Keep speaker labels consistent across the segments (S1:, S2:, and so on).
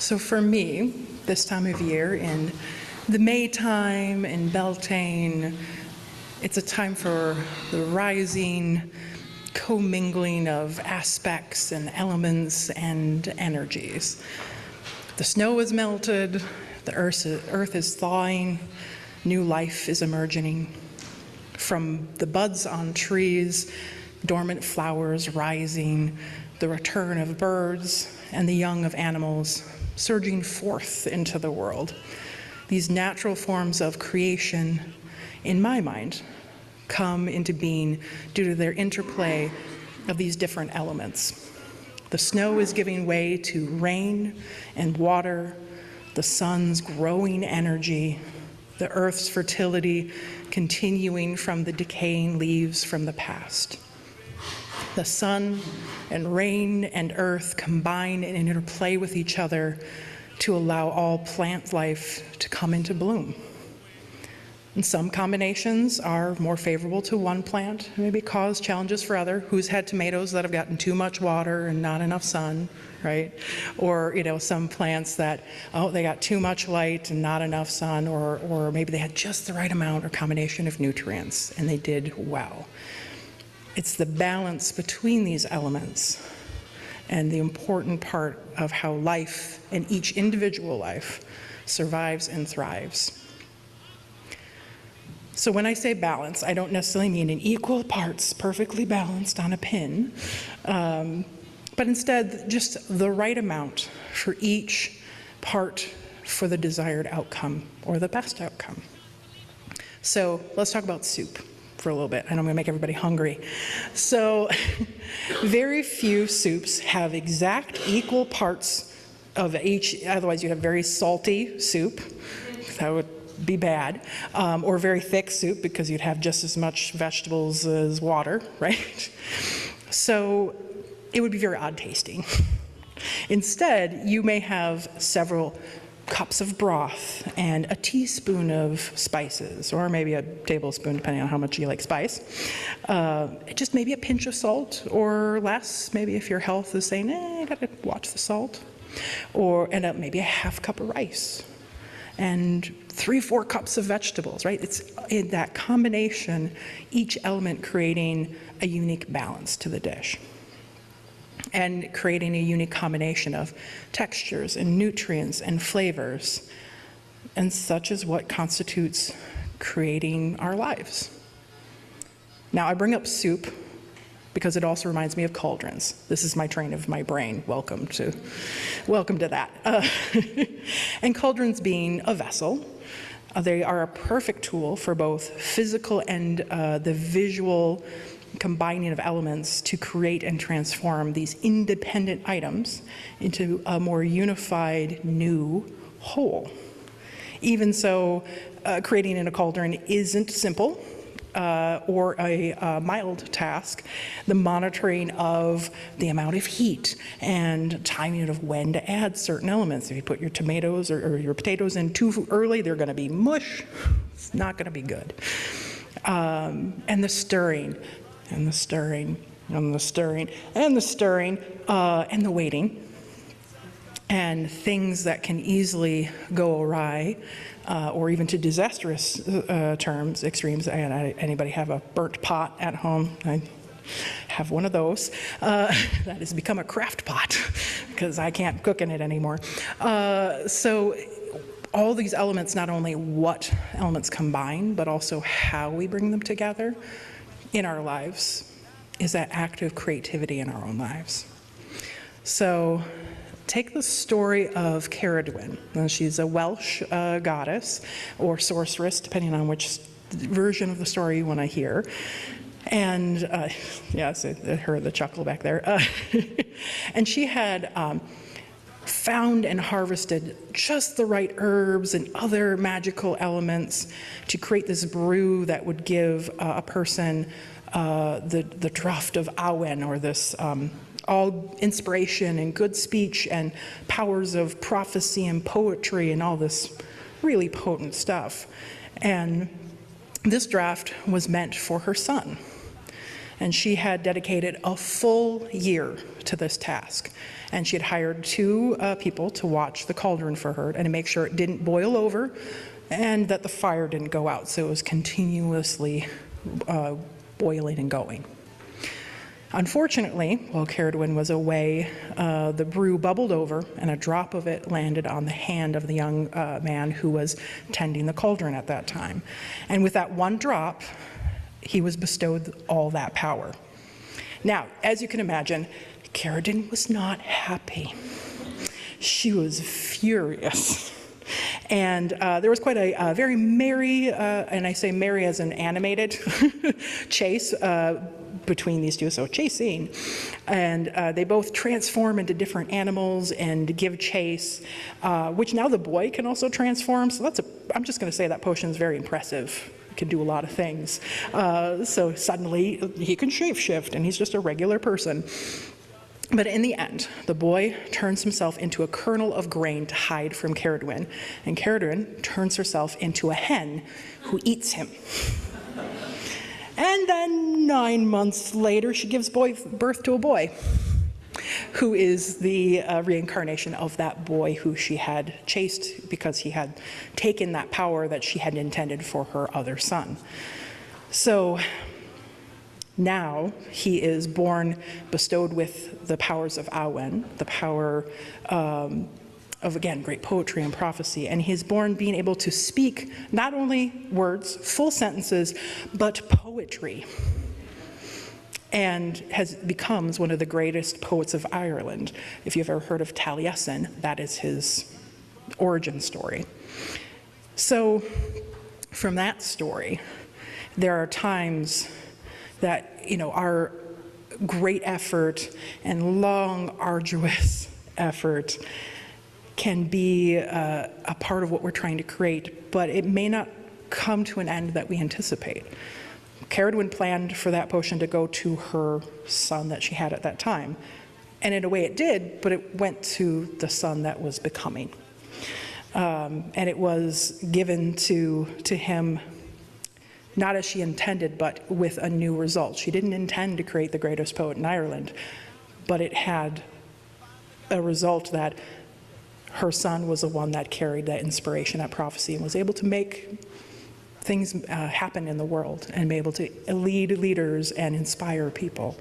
S1: So for me, this time of year, in the May time in Beltane, it's a time for the rising, commingling of aspects and elements and energies. The snow is melted, the earth is thawing, new life is emerging. From the buds on trees, dormant flowers rising, the return of birds and the young of animals surging forth into the world. These natural forms of creation, in my mind, come into being due to their interplay of these different elements. The snow is giving way to rain and water, the sun's growing energy, the earth's fertility continuing from the decaying leaves from the past. The sun and rain and earth combine and interplay with each other to allow all plant life to come into bloom. And some combinations are more favorable to one plant, maybe cause challenges for other. Who's had tomatoes that have gotten too much water and not enough sun, right? Or, some plants that, they got too much light and not enough sun, or maybe they had just the right amount or combination of nutrients and they did well. It's the balance between these elements and the important part of how life, and each individual life, survives and thrives. So when I say balance, I don't necessarily mean in equal parts, perfectly balanced on a pin, but instead just the right amount for each part for the desired outcome or the best outcome. So let's talk about soup for a little bit. I know I'm gonna make everybody hungry. So very few soups have exact equal parts of each, otherwise you have very salty soup. That would be bad, or very thick soup because you'd have just as much vegetables as water, right? So it would be very odd tasting. Instead, you may have several cups of broth and a teaspoon of spices, or maybe a tablespoon, depending on how much you like spice. Just maybe a pinch of salt or less, maybe if your health is saying, you gotta watch the salt. And maybe a half cup of rice. And 3-4 cups of vegetables, right? It's in that combination, each element creating a unique balance to the dish. And creating a unique combination of textures and nutrients and flavors. And such is what constitutes creating our lives. Now, I bring up soup because it also reminds me of cauldrons. This is my train of my brain. Welcome to that. And cauldrons being a vessel, they are a perfect tool for both physical and the visual combining of elements to create and transform these independent items into a more unified new whole. Even so, creating in a cauldron isn't simple. Or a mild task, the monitoring of the amount of heat and timing of when to add certain elements. If you put your tomatoes or your potatoes in too early, they're going to be mush. It's not going to be good. And the stirring, and the stirring, and the stirring, and the stirring, and the waiting. And things that can easily go awry, or even to disastrous extremes. Anybody have a burnt pot at home? I have one of those. That has become a craft pot because I can't cook in it anymore. So all these elements, not only what elements combine, but also how we bring them together in our lives, is that active creativity in our own lives. So take the story of Cauldron. She's a Welsh goddess or sorceress, depending on which version of the story you want to hear. And yes, I heard the chuckle back there. And she had found and harvested just the right herbs and other magical elements to create this brew that would give a person the draught of awen, or this all inspiration and good speech and powers of prophecy and poetry and all this really potent stuff. And this draft was meant for her son. And she had dedicated a full year to this task. And she had hired 2 people to watch the cauldron for her and to make sure it didn't boil over and that the fire didn't go out. So it was continuously boiling and going. Unfortunately, while Cauldron was away, the brew bubbled over and a drop of it landed on the hand of the young man who was tending the cauldron at that time. And with that one drop, he was bestowed all that power. Now, as you can imagine, Cauldron was not happy. She was furious. And there was quite a very merry, and I say merry as an animated chase between these two, so chasing. And they both transform into different animals and give chase, which now the boy can also transform. So I'm just going to say that potion is very impressive. It can do a lot of things. So suddenly he can shapeshift and he's just a regular person. But in the end, the boy turns himself into a kernel of grain to hide from Cauldron, and Cauldron turns herself into a hen who eats him. And then 9 months later, she gives birth to a boy, who is the reincarnation of that boy who she had chased because he had taken that power that she had intended for her other son. So now he is born, bestowed with the powers of Awen, the power of, again, great poetry and prophecy. And he's born being able to speak not only words, full sentences, but poetry. And becomes one of the greatest poets of Ireland. If you've ever heard of Taliesin, that is his origin story. So from that story, there are times that, our great effort and long, arduous effort can be a part of what we're trying to create, but it may not come to an end that we anticipate. Cauldron planned for that potion to go to her son that she had at that time, and in a way it did, but it went to the son that was becoming. And it was given to him not as she intended, but with a new result. She didn't intend to create the greatest poet in Ireland, but it had a result that her son was the one that carried that inspiration, that prophecy, and was able to make things happen in the world and be able to lead leaders and inspire people.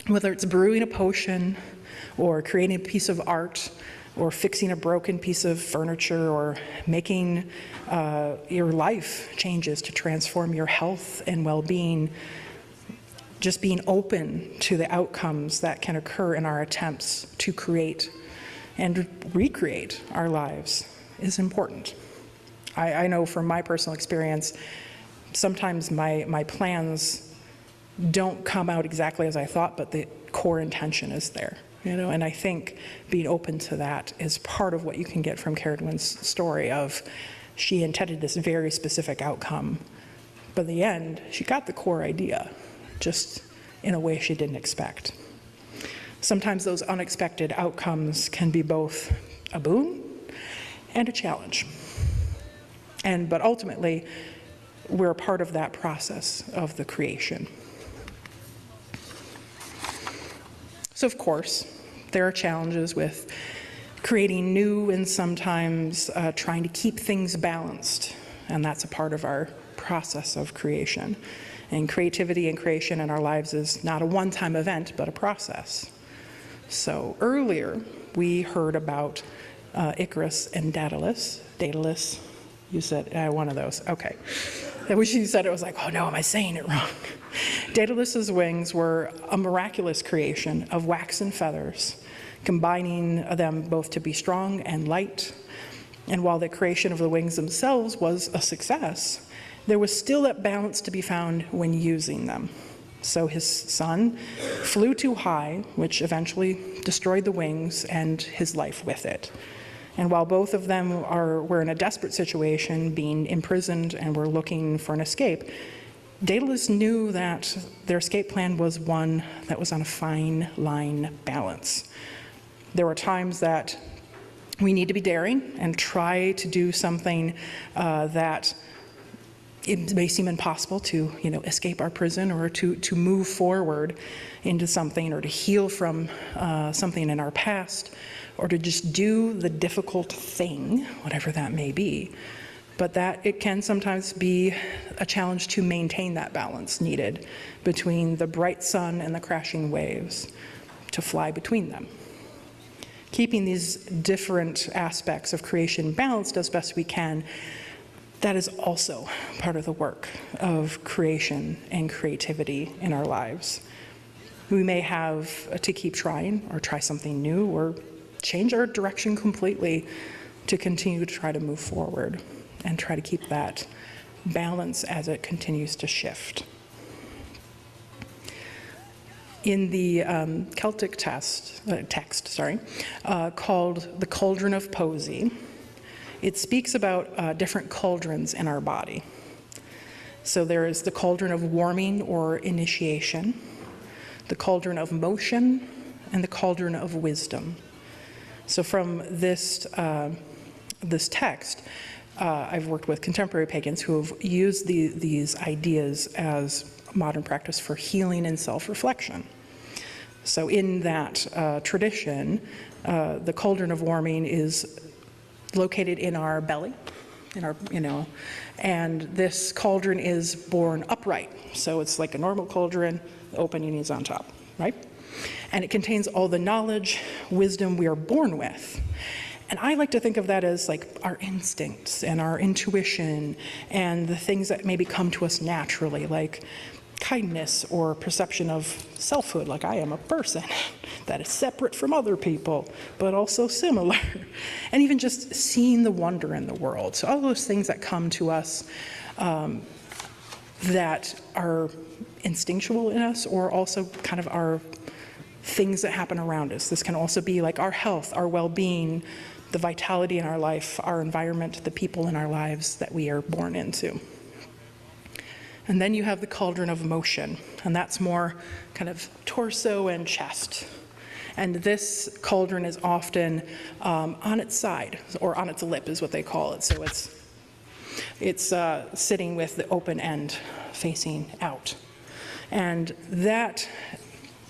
S1: Whether it's brewing a potion or creating a piece of art or fixing a broken piece of furniture or making your life changes to transform your health and well-being, just being open to the outcomes that can occur in our attempts to create and recreate our lives is important. I know from my personal experience, sometimes my plans don't come out exactly as I thought, but the core intention is there. And I think being open to that is part of what you can get from Cauldron's story of she intended this very specific outcome, but in the end, she got the core idea, just in a way she didn't expect. Sometimes those unexpected outcomes can be both a boon and a challenge. But ultimately, we're a part of that process of the creation. So of course, there are challenges with creating new and sometimes trying to keep things balanced, and that's a part of our process of creation. And creativity and creation in our lives is not a one-time event, but a process. So earlier, we heard about Icarus and Daedalus. Daedalus, you said one of those, okay. I wish you said it was like, oh no, am I saying it wrong? Daedalus's wings were a miraculous creation of wax and feathers, combining them both to be strong and light. And while the creation of the wings themselves was a success, there was still that balance to be found when using them. So his son flew too high, which eventually destroyed the wings and his life with it. And while both of them were in a desperate situation, being imprisoned and were looking for an escape, Daedalus knew that their escape plan was one that was on a fine line balance. There were times that we need to be daring and try to do something that it may seem impossible to, escape our prison or to move forward into something or to heal from something in our past or to just do the difficult thing, whatever that may be. But that it can sometimes be a challenge to maintain that balance needed between the bright sun and the crashing waves, to fly between them. Keeping these different aspects of creation balanced as best we can, that is also part of the work of creation and creativity in our lives. We may have to keep trying or try something new or change our direction completely to continue to try to move forward and try to keep that balance as it continues to shift. In the Celtic text, called the Cauldron of Poesy, it speaks about different cauldrons in our body. So there is the cauldron of warming or initiation, the cauldron of motion, and the cauldron of wisdom. So from this text, I've worked with contemporary pagans who have used these ideas as modern practice for healing and self-reflection. So in that tradition, the cauldron of warming is located in our belly, and this cauldron is born upright. So it's like a normal cauldron, the opening is on top, right? And it contains all the knowledge, wisdom we are born with. And I like to think of that as like our instincts and our intuition and the things that maybe come to us naturally, like kindness or perception of selfhood, like I am a person that is separate from other people, but also similar. And even just seeing the wonder in the world. So all those things that come to us that are instinctual in us, or also kind of our things that happen around us. This can also be like our health, our well-being, the vitality in our life, our environment, the people in our lives that we are born into. And then you have the cauldron of motion, and that's more kind of torso and chest. And this cauldron is often on its side, or on its lip is what they call it. So it's sitting with the open end facing out. And that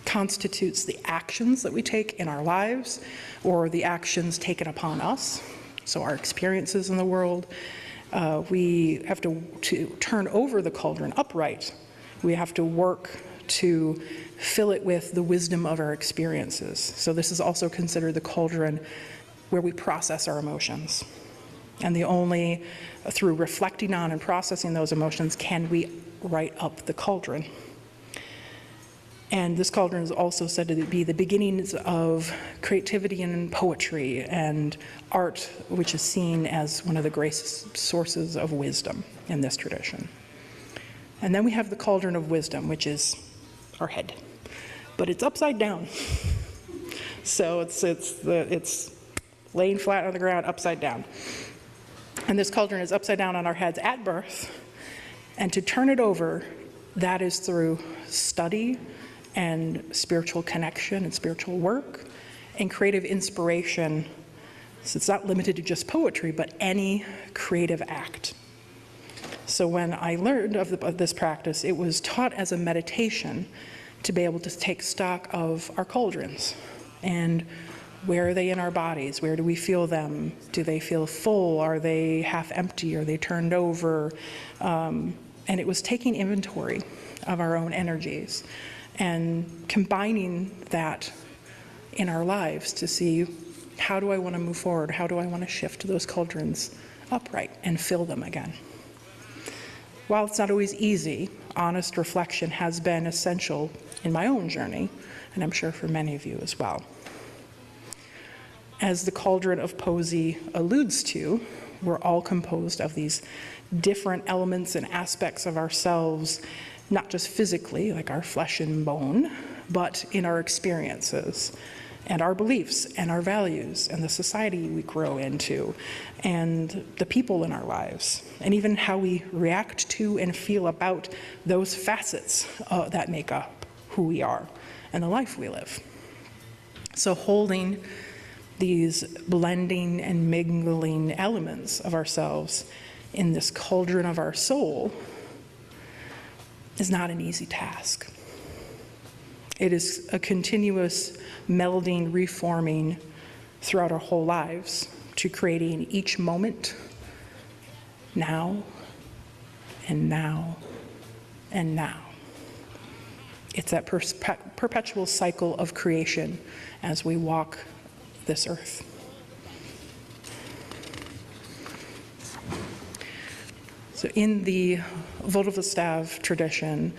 S1: constitutes the actions that we take in our lives, or the actions taken upon us, so our experiences in the world. We have to turn over the cauldron upright. We have to work to fill it with the wisdom of our experiences. So this is also considered the cauldron where we process our emotions. And only through reflecting on and processing those emotions can we right up the cauldron. And this cauldron is also said to be the beginnings of creativity and poetry and art, which is seen as one of the greatest sources of wisdom in this tradition. And then we have the cauldron of wisdom, which is our head, but it's upside down. So it's laying flat on the ground, upside down. And this cauldron is upside down on our heads at birth. And to turn it over, that is through study and spiritual connection and spiritual work and creative inspiration. So it's not limited to just poetry, but any creative act. So when I learned of this practice, it was taught as a meditation to be able to take stock of our cauldrons and where are they in our bodies? Where do we feel them? Do they feel full? Are they half empty? Are they turned over? And it was taking inventory of our own energies and combining that in our lives to see, how do I want to move forward? How do I want to shift those cauldrons upright and fill them again? While it's not always easy, honest reflection has been essential in my own journey, and I'm sure for many of you as well. As the Cauldron of Poesy alludes to, we're all composed of these different elements and aspects of ourselves, not just physically, like our flesh and bone, but in our experiences and our beliefs and our values and the society we grow into and the people in our lives, and even how we react to and feel about those facets that make up who we are and the life we live. So holding these blending and mingling elements of ourselves in this cauldron of our soul is not an easy task. It is a continuous melding, reforming throughout our whole lives to creating each moment now and now and now. It's that perpetual cycle of creation as we walk this earth. So in the Votivestav tradition,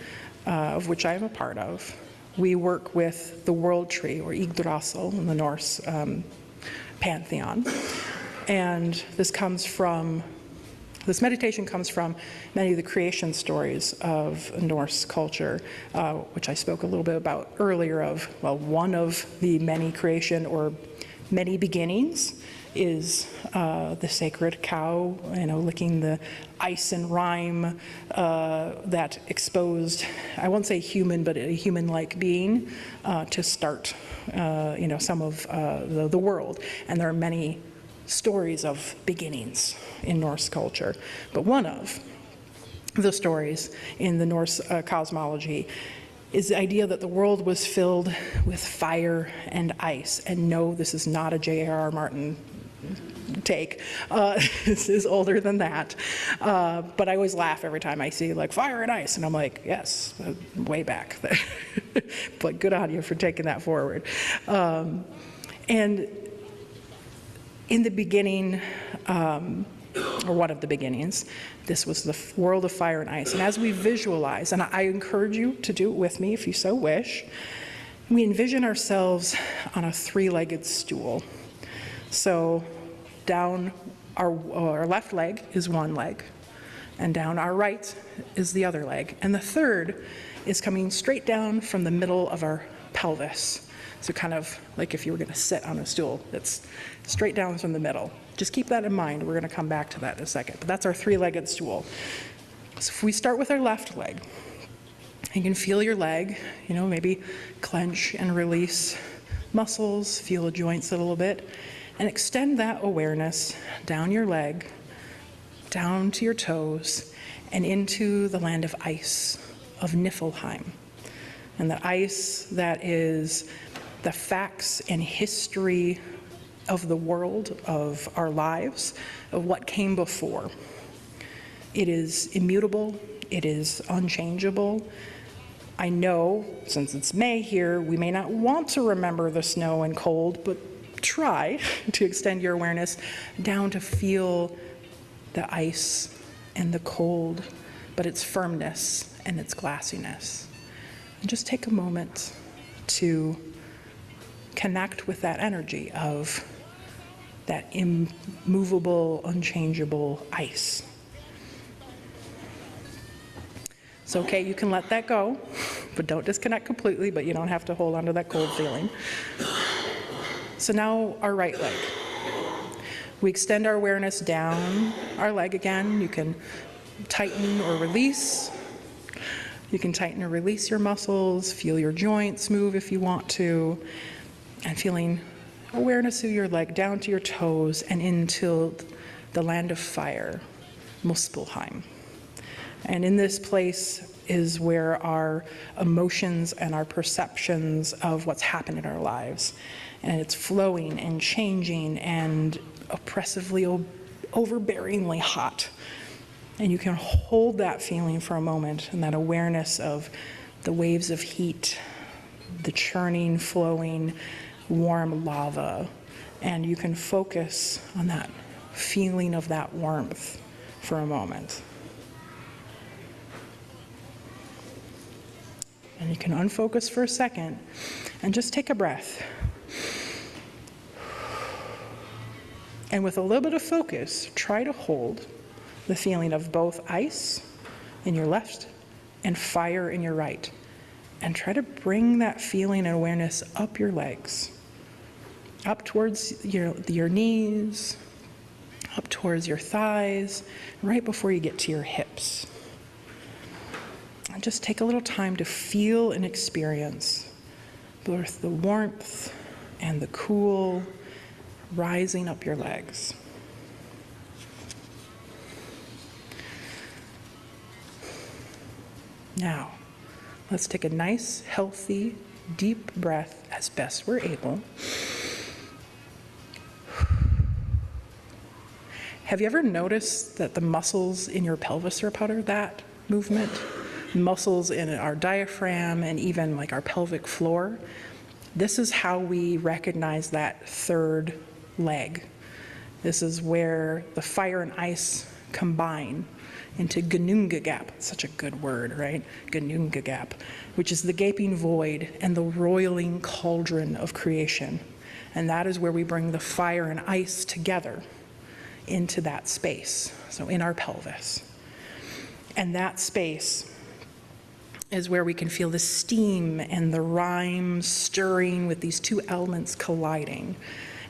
S1: of which I am a part of, we work with the world tree, or Yggdrasil in the Norse pantheon. And this meditation comes from many of the creation stories of Norse culture, which I spoke a little bit about earlier of, well, one of the many creation or many beginnings is the sacred cow, licking the ice and rime that exposed, I won't say human, but a human-like being to start, some of the world. And there are many stories of beginnings in Norse culture. But one of the stories in the Norse cosmology is the idea that the world was filled with fire and ice. And no, this is not a J.R.R. Martin take. This is older than that. But I always laugh every time I see like fire and ice, and I'm like, yes, way back. But good on you for taking that forward. And in the beginning, or one of the beginnings, this was the world of fire and ice. And as we visualize, and I encourage you to do it with me if you so wish, we envision ourselves on a three-legged stool. So down our left leg is one leg, and down our right is the other leg. And the third is coming straight down from the middle of our pelvis. So kind of like if you were going to sit on a stool, it's straight down from the middle. Just keep that in mind. We're going to come back to that in a second. But that's our three-legged stool. So if we start with our left leg, you can feel your leg, maybe clench and release muscles, feel the joints a little bit, and extend that awareness down your leg, down to your toes, and into the land of ice, of Niflheim. And the ice that is the facts and history of the world, of our lives, of what came before. It is immutable, it is unchangeable. I know, since it's May here, we may not want to remember the snow and cold, but try to extend your awareness down to feel the ice and the cold, but its firmness and its glassiness. And just take a moment to connect with that energy of that immovable, unchangeable ice. It's okay, you can let that go, but don't disconnect completely, but you don't have to hold on to that cold feeling. So now our right leg. We extend our awareness down our leg again. You can tighten or release. You can tighten or release your muscles, feel your joints move if you want to, and feeling awareness of your leg down to your toes and into the land of fire, Muspelheim. And in this place is where our emotions and our perceptions of what's happened in our lives, and it's flowing and changing and oppressively, overbearingly hot. And you can hold that feeling for a moment and that awareness of the waves of heat, the churning, flowing, warm lava. And you can focus on that feeling of that warmth for a moment. And you can unfocus for a second and just take a breath. And with a little bit of focus, try to hold the feeling of both ice in your left and fire in your right. And try to bring that feeling and awareness up your legs, up towards your knees, up towards your thighs, right before you get to your hips. And just take a little time to feel and experience both the warmth and the cool rising up your legs. Now, let's take a nice, healthy, deep breath as best we're able. Have you ever noticed that the muscles in your pelvis are part of that movement? Muscles in our diaphragm and even like our pelvic floor. This is how we recognize that third leg. This is where the fire and ice combine into Gnungagap. Such a good word, right? Gnungagap, which is the gaping void and the roiling cauldron of creation. And that is where we bring the fire and ice together into that space, so in our pelvis. And that space is where we can feel the steam and the rhyme stirring with these two elements colliding.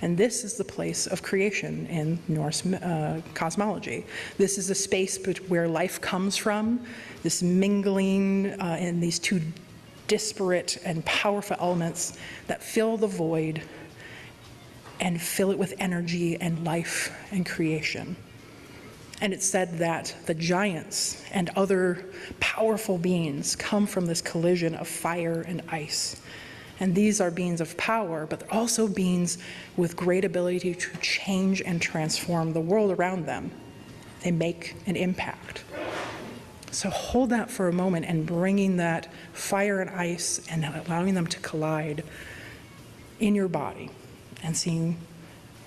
S1: And this is the place of creation in Norse cosmology. This is a space where life comes from, this mingling in these two disparate and powerful elements that fill the void and fill it with energy and life and creation. And it's said that the giants and other powerful beings come from this collision of fire and ice. And these are beings of power, but they're also beings with great ability to change and transform the world around them. They make an impact. So hold that for a moment and bringing that fire and ice and allowing them to collide in your body and seeing,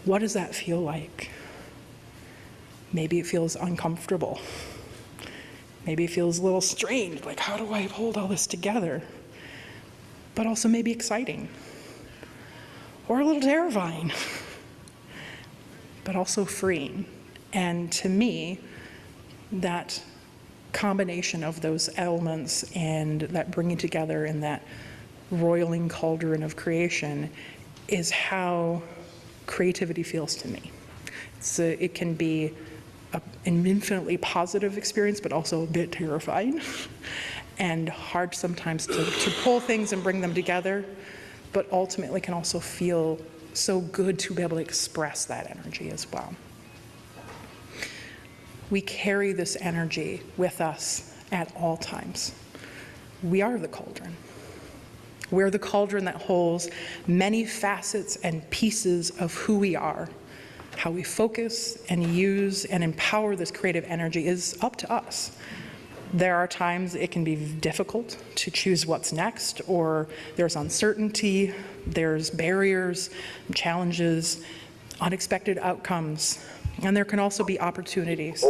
S1: what does that feel like? Maybe it feels uncomfortable. Maybe it feels a little strained, like how do I hold all this together? But also maybe exciting, or a little terrifying, but also freeing. And to me, that combination of those elements and that bringing together in that roiling cauldron of creation is how creativity feels to me. It can be an infinitely positive experience, but also a bit terrifying. And hard sometimes to pull things and bring them together, but ultimately can also feel so good to be able to express that energy as well. We carry this energy with us at all times. We are the cauldron. We're the cauldron that holds many facets and pieces of who we are. How we focus and use and empower this creative energy is up to us. There are times it can be difficult to choose what's next, or there's uncertainty, there's barriers, challenges, unexpected outcomes, and there can also be opportunities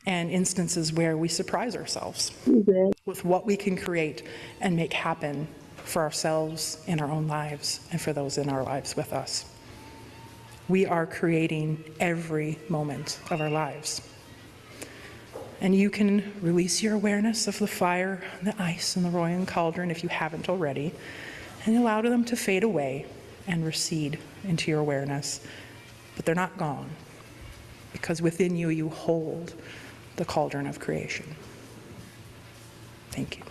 S1: and instances where we surprise ourselves with what we can create and make happen for ourselves in our own lives and for those in our lives with us. We are creating every moment of our lives. And you can release your awareness of the fire, the ice, and the roiling cauldron if you haven't already, and allow them to fade away and recede into your awareness. But they're not gone, because within you, you hold the cauldron of creation. Thank you.